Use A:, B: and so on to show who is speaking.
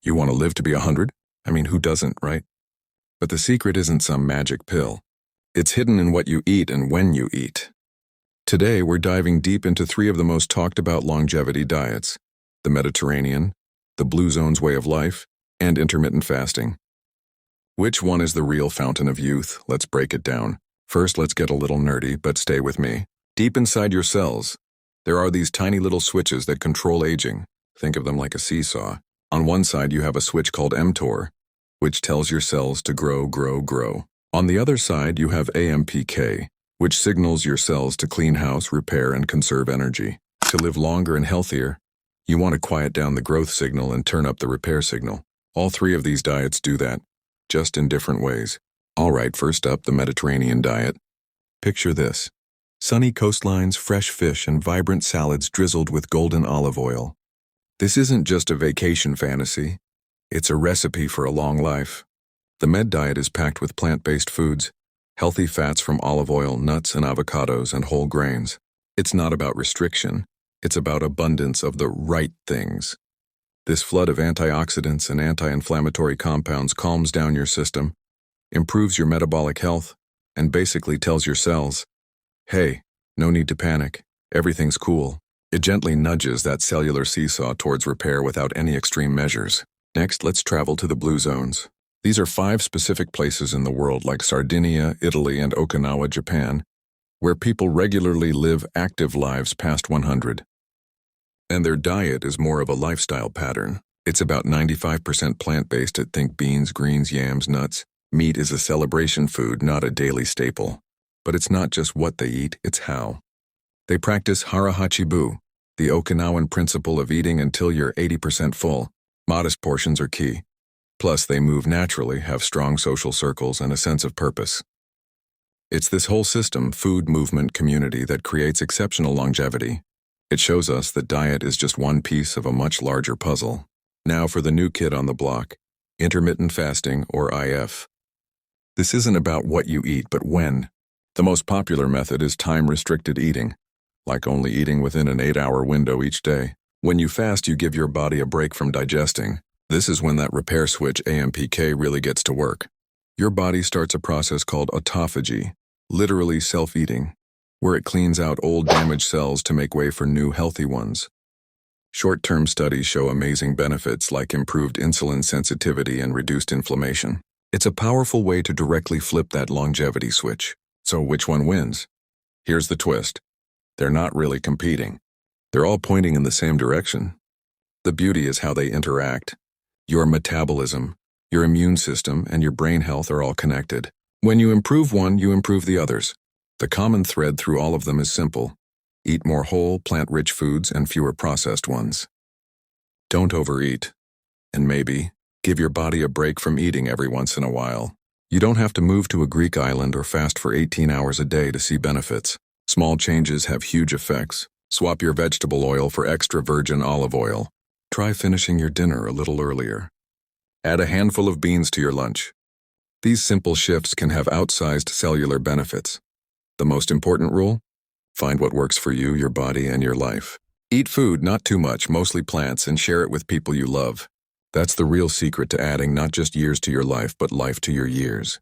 A: You want to live to be 100? I mean, who doesn't, right? But the secret isn't some magic pill. It's hidden in what you eat and when you eat. Today, we're diving deep into three of the most talked about longevity diets: the Mediterranean, the Blue Zone's way of life, and intermittent fasting. Which one is the real fountain of youth? Let's break it down. First, let's get a little nerdy, but stay with me. Deep inside your cells, there are these tiny little switches that control aging. Think of them like a seesaw. On one side, you have a switch called mTOR, which tells your cells to grow, grow, grow. On the other side, you have AMPK, which signals your cells to clean house, repair, and conserve energy. To live longer and healthier, you want to quiet down the growth signal and turn up the repair signal. All three of these diets do that, just in different ways. All right, first up, the Mediterranean diet. Picture this: sunny coastlines, fresh fish, and vibrant salads drizzled with golden olive oil. This isn't just a vacation fantasy. It's a recipe for a long life. The Med diet is packed with plant-based foods, healthy fats from olive oil, nuts and avocados, and whole grains. It's not about restriction. It's about abundance of the right things. This flood of antioxidants and anti-inflammatory compounds calms down your system, improves your metabolic health, and basically tells your cells, hey, no need to panic, everything's cool. It gently nudges that cellular seesaw towards repair without any extreme measures. Next, let's travel to the Blue Zones. These are 5 specific places in the world, like Sardinia, Italy, and Okinawa, Japan, where people regularly live active lives past 100. And their diet is more of a lifestyle pattern. It's about 95% plant-based. Think beans, greens, yams, nuts. Meat is a celebration food, not a daily staple. But it's not just what they eat, it's how. They practice hara hachibu, the Okinawan principle of eating until you're 80% full. Modest portions are key. Plus, they move naturally, have strong social circles, and a sense of purpose. It's this whole system, food, movement, community, that creates exceptional longevity. It shows us that diet is just one piece of a much larger puzzle. Now for the new kid on the block, intermittent fasting, or IF. This isn't about what you eat, but when. The most popular method is time-restricted eating, like only eating within an 8-hour window each day. When you fast, you give your body a break from digesting. This is when that repair switch, AMPK, really gets to work. Your body starts a process called autophagy, literally self-eating, where it cleans out old damaged cells to make way for new healthy ones. Short-term studies show amazing benefits like improved insulin sensitivity and reduced inflammation. It's a powerful way to directly flip that longevity switch. So which one wins? Here's the twist. They're not really competing. They're all pointing in the same direction. The beauty is how they interact. Your metabolism, your immune system, and your brain health are all connected. When you improve one, you improve the others. The common thread through all of them is simple: eat more whole, plant-rich foods and fewer processed ones. Don't overeat. And maybe, give your body a break from eating every once in a while. You don't have to move to a Greek island or fast for 18 hours a day to see benefits. Small changes have huge effects. Swap your vegetable oil for extra virgin olive oil. Try finishing your dinner a little earlier. Add a handful of beans to your lunch. These simple shifts can have outsized cellular benefits. The most important rule? Find what works for you, your body, and your life. Eat food, not too much, mostly plants, and share it with people you love. That's the real secret to adding not just years to your life, but life to your years.